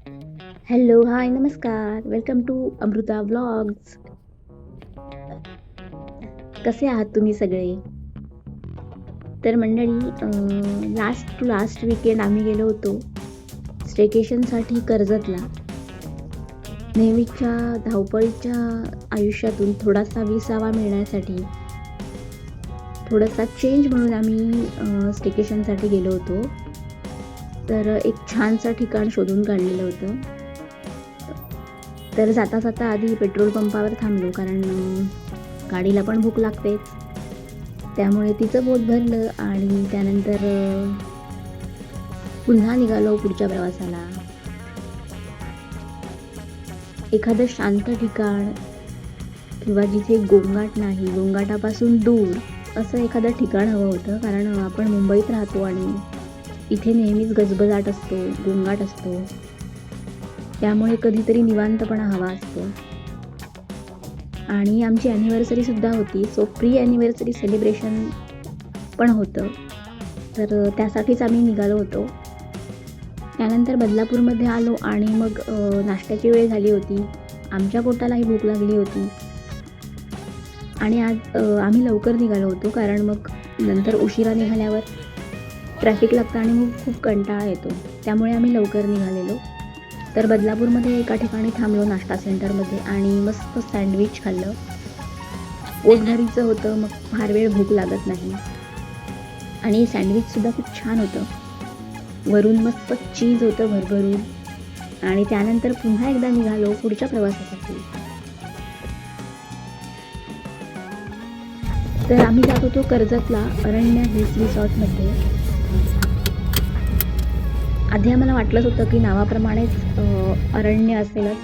Hello, hi, नमस्कार. Welcome to Amrita vlogs. कसे आहात तुम्ही सगळे? तर मंडळी लास्ट टू लास्ट वीकेंड आम्ही गेलो होतो स्टेकेशनसाठी कर्जतला. नेहमीच्या धावपळीच्या आयुष्यातून थोडासा विसावा मिळण्यासाठी, थोडासा चेंज म्हणून आम्ही स्टेकेशनसाठी गेलो होतो. तर एक छानसं ठिकाण शोधून काढलेलं होतं. तर जाता जाता आधी पेट्रोल पंपावर थांबलो, कारण गाडीला पण भूक लागतेच. त्यामुळे तिचं पोट भरलं आणि त्यानंतर पुन्हा निघालो पुढच्या प्रवासाला. एखादं शांत ठिकाण किंवा जिथे गोंगाट नाही, गोंगाटापासून दूर असं एखादं ठिकाण हवं होतं, कारण आपण मुंबईत राहतो आणि इथे नेहमीच गजबजाट असतो, गोंगाट असतो. त्यामुळे कधीतरी निवांतपणा हवा असतो. आणि आमची ॲनिव्हर्सरीसुद्धा होती, सो प्री ॲनिव्हर्सरी सेलिब्रेशन पण होतं. तर त्यासाठीच आम्ही निघालो होतो. त्यानंतर बदलापूरमध्ये आलो आणि मग नाश्त्याची वेळ झाली होती. आमच्या पोटालाही भूक लागली होती आणि आज आम्ही लवकर निघालो होतो, कारण मग नंतर उशिरा निघाल्यावर ट्रॅफिक लागतं आणि मग खूप कंटाळा येतो. त्यामुळे आम्ही लवकर निघालेलो. तर बदलापूरमध्ये एका ठिकाणी थांबलो नाश्ता सेंटरमध्ये आणि मस्त सँडविच खाल्लं. पोटभरीचं होतं, मग फार वेळ भूक लागत नाही. आणि सँडविचसुद्धा खूप छान होतं. वरून मस्त चीज होतं भरभरून. आणि त्यानंतर पुन्हा एकदा निघालो पुढच्या प्रवासासाठी. तर आम्ही जात होतो कर्जतला अरण्य हिल्स रिसॉर्टमध्ये. आधी आम्हाला वाटलंच होतं की नावाप्रमाणेच अरण्य असेलच.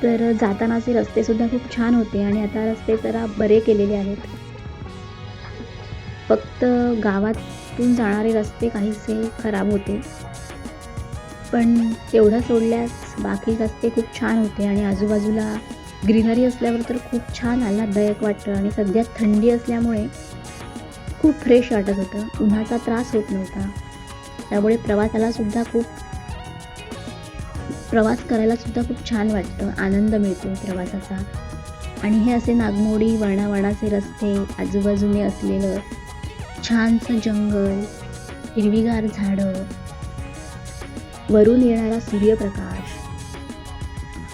तर जातानाचे रस्तेसुद्धा खूप छान होते आणि आता रस्ते जरा बरे केलेले आहेत. फक्त गावातून जाणारे रस्ते काहीसे खराब होते, पण तेवढं सोडल्यास बाकी रस्ते खूप छान होते आणि आजूबाजूला ग्रीनरी असल्यावर तर खूप छान आल्हाददायक वाटतं. आणि सध्या थंडी असल्यामुळे खूप फ्रेश वाटत होतं. उन्हाचा त्रास होत नव्हता. त्यामुळे प्रवास करायला सुद्धा खूप छान वाटतं, आनंद मिळतो प्रवासाचा. आणि हे असे नागमोडी वळणावळणाचे रस्ते, आजूबाजूने असलेलं छानसं जंगल, हिरवीगार झाडं, वरून येणारा सूर्यप्रकाश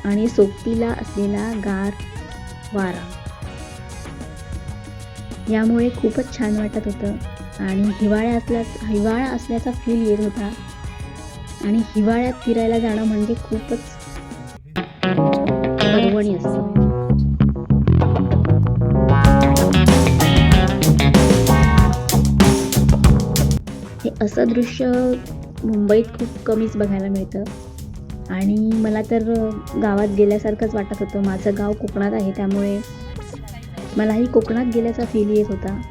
आणि सोबतीला असलेला गार वारा, यामुळे खूपच छान वाटत होतं. आणि हिवाळा असल्याचा फील येत होता. आणि हिवाळ्यात फिरायला जाणं म्हणजे खूपच पर्वणी असतं. हे असं दृश्य मुंबईत खूप कमीच बघायला मिळतं आणि मला तर गावात गेल्यासारखंच वाटत होतं. माझं गाव कोकणात आहे, त्यामुळे मलाही कोकणात गेल्याचा फील येत होता.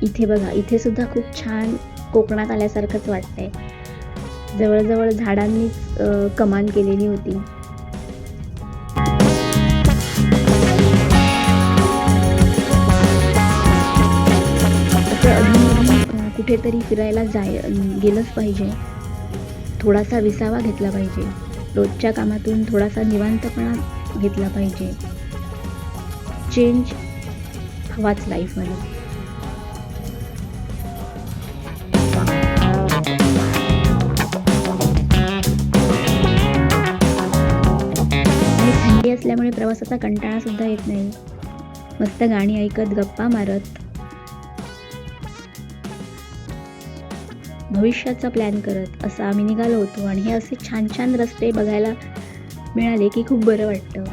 इथे बघा, इथे सुद्धा खूप छान कोकणात आल्यासारखंच वाटतंय. जवळजवळ झाडांनीच कमान केलेली होती. असं अधूनमधून कुठेतरी फिरायला गेलंच पाहिजे. थोडासा विसावा घेतला पाहिजे. रोजच्या कामातून थोडासा निवांतपणा घेतला पाहिजे. चेंज हवाच लाईफमध्ये. आणि थंडी असल्यामुळे प्रवासाचा कंटाळा सुद्धा येत नाही. मस्त गाणी ऐकत, गप्पा मारत, भविष्याचा प्लॅन करत असं आम्ही निघालो होतो. आणि हे असे छान छान रस्ते बघायला मिळाले की खूप बरं वाटतं.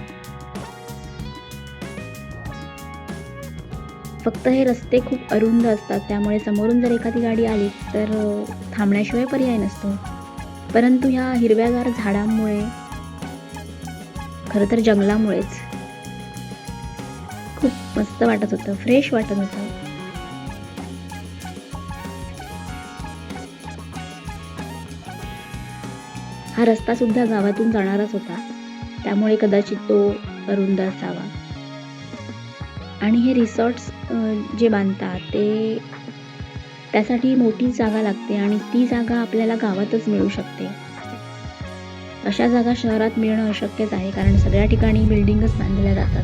फक्त हे रस्ते खूप अरुंद असतात, त्यामुळे समोरून जर एखादी गाडी आली तर थांबण्याशिवाय पर्याय नसतो. परंतु ह्या हिरव्यागार झाडांमुळे, खरं तर जंगलामुळेच खूप मस्त वाटत होतं, फ्रेश वाटत होतं. हा रस्ता सुद्धा गावातून जाणाराच होता, त्यामुळे कदाचित तो अरुंद असावा. आणि हे रिसॉर्ट्स जे बांधतात ते त्यासाठी मोठी जागा लागते आणि ती जागा आपल्याला गावातच मिळू शकते. अशा जागा शहरात मिळणं अशक्यच आहे, कारण सगळ्या ठिकाणी बिल्डिंगच बांधल्या जातात.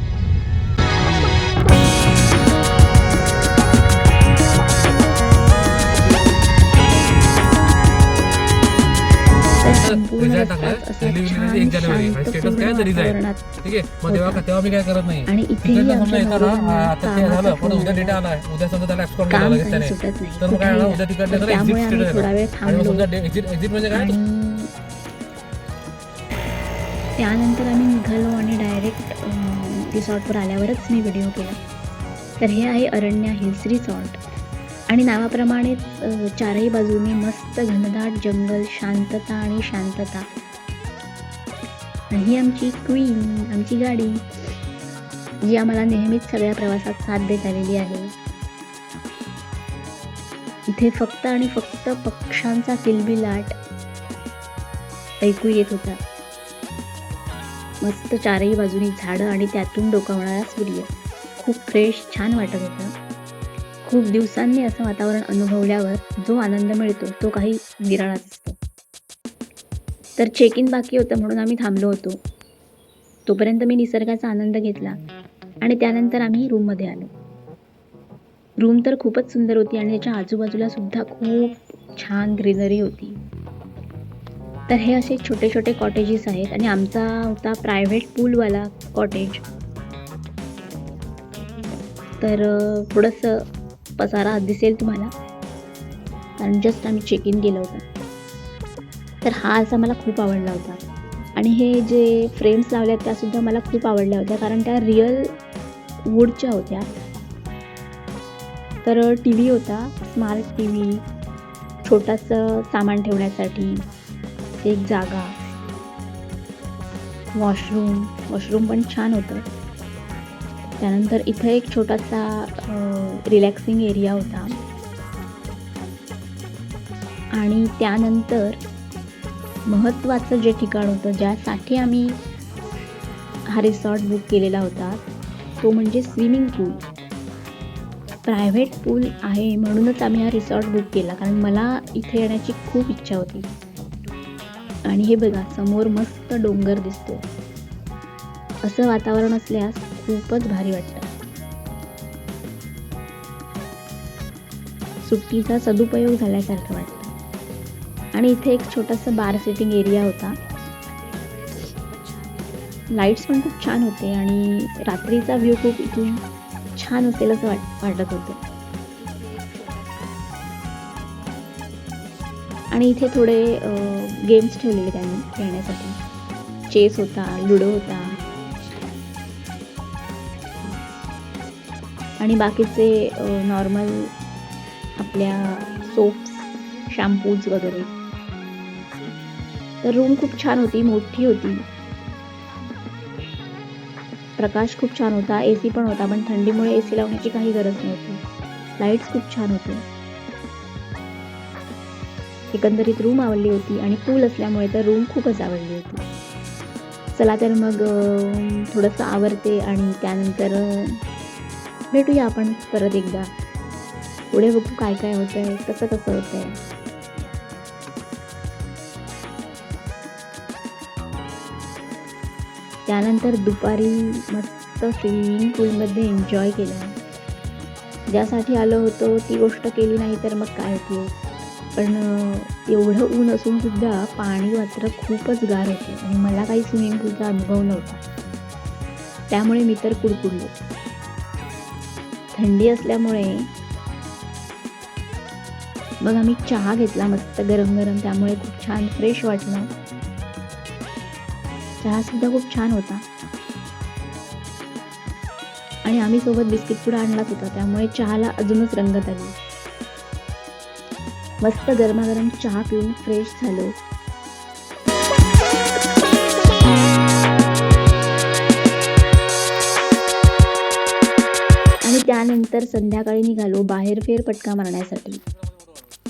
तर संपूर्ण रिझाईन रस्ताच टाकलं असा रिलीव्ह छान 1 जानेवारी आणि स्टेटस शांतपूर्ण काय तर रिझाईन. वातावरणात ठीक आहे, मग तेव्हा मी काय करत नाही. आणि इथेही तिकडनं आमच्या समजा येताना नवऱ्यांना आता ते झालं, कामाचा पण फोन उद्या डेटा आला. आलाय, उद्या समजा त्याला एक्सपोर्ट काम लागेल काही त्याने, सुटत नाही, तर मग काय कुठेही होणार, जा. उद्या तिकडनं तर एक्झिट त्यामुळे आम्ही स्टेटस थोडा वेळ येणार. आणि थांबलो समजा एक्झिट म्हणजे काय आणि त्यानंतर आम्ही निघालो आणि डायरेक्ट रिसॉर्टवर आल्यावरच मी व्हिडिओ केला. तर हे आहे अरण्या हिल्स रिसॉर्ट आणि नावाप्रमाणेच चारही बाजूने मस्त घनदाट जंगल, शांतता आणि शांतता. आणि ही आमची क्वीन, आमची गाडी, जी आम्हाला नेहमीच सगळ्या प्रवासात साथ देत आलेली आहे. इथे फक्त आणि फक्त पक्ष्यांचा किलबिलाट ऐकू येत होता. मस्त चारही बाजूनी झाडं आणि त्यातून डोकावणारा सूर्य. खूप फ्रेश, छान वाटत होतं. खूप दिवसांनी असं वातावरण अनुभवल्यावर जो आनंद मिळतो तो काही निराळाच असतो. तर चेक इन बाकी होतं म्हणून आम्ही थांबलो होतो. तोपर्यंत मी निसर्गाचा आनंद घेतला आणि त्यानंतर आम्ही रूममध्ये आलो. रूम तर खूपच सुंदर होती आणि त्याच्या आजूबाजूला सुद्धा खूप छान ग्रीनरी होती. तर हे असे छोटे छोटे कॉटेजेस आहेत आणि आमचा होता प्रायव्हेट पूलवाला कॉटेज. तर थोडंसं पसारा दिसेल तुम्हाला, कारण जस्ट आम्ही चेक इन केलं होतं. तर हा असा मला खूप आवडला होता आणि हे जे फ्रेम्स लावल्या त्यासुद्धा मला खूप आवडल्या होत्या, कारण त्या रिअल वूडच्या होत्या. तर टी व्ही होता, स्मार्ट टी व्ही, छोटंसं सामान ठेवण्यासाठी एक जागा, वॉशरूम पण छान होतं. त्यानंतर इथं एक छोटासा रिलॅक्सिंग एरिया होता आणि त्यानंतर महत्त्वाचं जे ठिकाण होतं, ज्यासाठी आम्ही हा रिसॉर्ट बुक केलेला होता, तो म्हणजे स्विमिंग पूल. प्रायव्हेट पूल आहे म्हणूनच आम्ही हा रिसॉर्ट बुक केला, कारण मला इथे येण्याची खूप इच्छा होती. आणि हे बघा, समोर मस्त डोंगर दिसतो. असं वातावरण असल्यास खूपच भारी वाटतं. सुट्टीचा सदुपयोग झाल्यासारखं वाटतं. आणि इथे एक छोटासा बार सिटिंग एरिया होता. लाईट्स पण खूप छान होते आणि रात्रीचा व्ह्यू खूप इथून छान असेल असं वाटत होतं. आणि इथे थोडे गेम्स ठेवलेले त्यांनी खेळण्यासाठी. चेस होता, लुडो होता आणि बाकीचे नॉर्मल आपल्या सोप्स, शॅम्पूज वगैरे. तर रूम खूप छान होती, मोठी होती. प्रकाश खूप छान होता, AC पण होता, पण थंडीमुळे AC लावण्याची काही गरज नव्हती. लाईट्स खूप छान होते. एकंदरीत रूम आवडली होती आणि पूल असल्यामुळे तर रूम खूपच आवडली होती. चला तर मग थोडंसं आवरते आणि त्यानंतर भेटूया आपण परत एकदा. पुढे बघू काय काय होतंय, कसं होतंय. त्यानंतर दुपारी मस्त स्विमिंग पूलमध्ये एन्जॉय केलं. ज्यासाठी आलो होतो ती गोष्ट केली नाही तर मग काय उपयोग. पण एवढं ऊन असून सुद्धा पाणी मात्र खूपच गार होतं आणि मला काही स्विमिंग पूलचा अनुभव नव्हता. त्यामुळे मी तर कुडकुडलो. थंडी असल्यामुळे मग आम्ही चहा घेतला मस्त गरम गरम, त्यामुळे खूप छान फ्रेश वाटलं. चहा सुद्धा खूप छान होता आणि आम्ही सोबत बिस्किट पुडा आणलाच होता, त्यामुळे चहाला अजूनच रंगत आली. मस्त गरमागरम चहा पिऊन फ्रेश झालो. आणि त्यानंतर संध्याकाळी निघालो बाहेर फेरफटका मारण्यासाठी,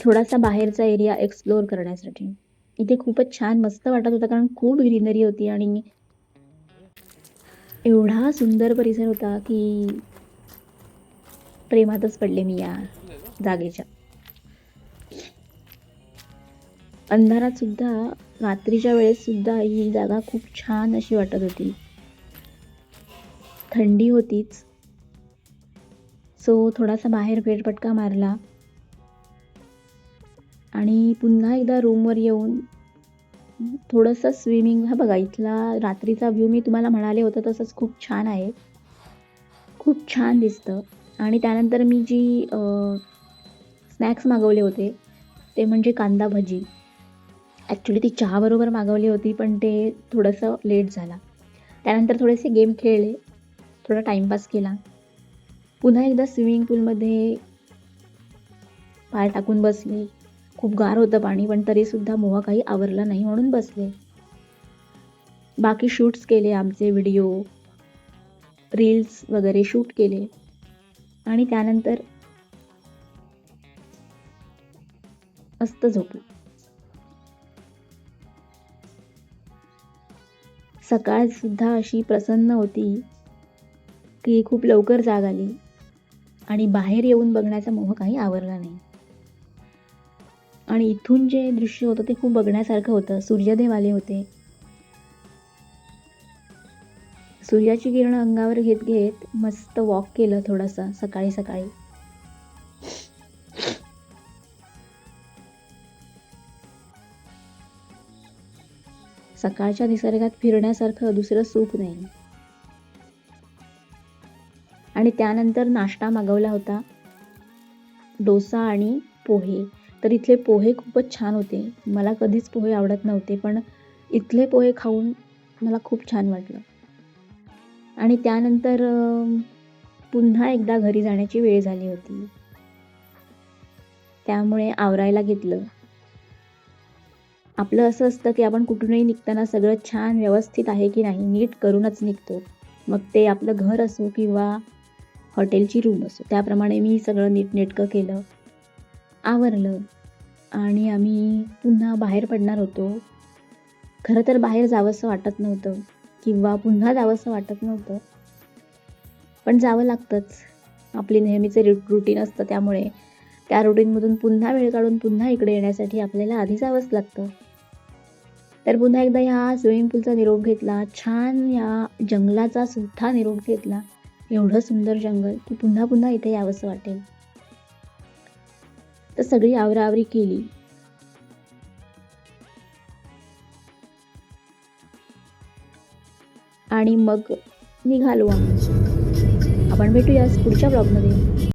थोडासा बाहेरचा एरिया एक्सप्लोअर करण्यासाठी. इथे खूपच छान मस्त वाटत होतं, कारण खूप ग्रीनरी होती आणि एवढा सुंदर परिसर होता की प्रेमातच पडले मी या जागेच्या. अंधारात सुद्धा, रात्रीच्या वेळेस सुद्धा ही जागा खूप छान अशी वाटत होती. थंडी होतीच, सो थोडासा बाहेर फेरफटका मारला आणि पुन्हा एकदा रूमवर येऊन थोडंसं स्विमिंग. हा बघा, इथला रात्रीचा व्ह्यू मी तुम्हाला म्हणाले होतं तसंच खूप छान आहे, खूप छान दिसतं. आणि त्यानंतर मी जी स्नॅक्स मागवले होते ते म्हणजे कांदा भजी. ॲक्च्युली ती चहाबरोबर मागवली होती, पण ते थोडंसं लेट झाला. त्यानंतर थोडेसे गेम खेळले, थोडा टाईमपास केला. पुन्हा एकदा स्विमिंग पूलमध्ये पाय टाकून बसले. खूप गार होतं पाणी, पण तरीसुद्धा मोह काही आवरला नाही म्हणून बसले. बाकी शूट्स केले, आमचे व्हिडिओ, रील्स वगैरे शूट केले आणि त्यानंतर मस्त झोपलो. सकाळसुद्धा अशी प्रसन्न होती की खूप लवकर जाग आली आणि बाहेर येऊन बघण्याचा मोह काही आवरला नाही. आणि इथून जे दृश्य होतं ते खूप बघण्यासारखं होतं. सूर्यदेव आले होते. सूर्याची किरणं अंगावर घेत घेत मस्त वॉक केलं थोडंसं सकाळी सकाळी. सकाळच्या निसर्गात फिरण्यासारखं दुसरं सुख नाही. आणि त्यानंतर नाश्ता मागवला होता, डोसा आणि पोहे. तर इथले पोहे खूपच छान होते. मला कधीच पोहे आवडत नव्हते, पण इथले पोहे खाऊन मला खूप छान वाटलं. आणि त्यानंतर पुन्हा एकदा घरी जाण्याची वेळ झाली होती, त्यामुळे आवरायला घेतलं. आपलं असं असतं की आपण कुठूनही निघताना सगळं छान व्यवस्थित आहे की नाही नीट करूनच निघतो. मग ते आपलं घर असो किंवा हॉटेलची रूम असो. त्याप्रमाणे मी सगळं नीटनेटकं केलं, आवरलं आणि आम्ही पुन्हा बाहेर पडणार होतो. खरं तर बाहेर जावंसं वाटत नव्हतं किंवा पुन्हा जावंसं वाटत नव्हतं, पण जावं लागतंच. आपली नेहमीचे रुटीन असतं, त्यामुळे त्या रुटीनमधून पुन्हा वेळ काढून पुन्हा इकडे येण्यासाठी आपल्याला आधी जावंच लागतं. तर पुन्हा एकदा ह्या स्विमिंग पूलचा निरोप घेतला, छान या जंगलाचा सुद्धा निरोप घेतला. एवढं सुंदर जंगल की पुन्हा पुन्हा इथे यावंसं वाटेल. तर सगळी आवराआवरी केली. आणि मग निघालो आम्ही. आपण भेटूयाच पुढच्या ब्लॉगमध्ये.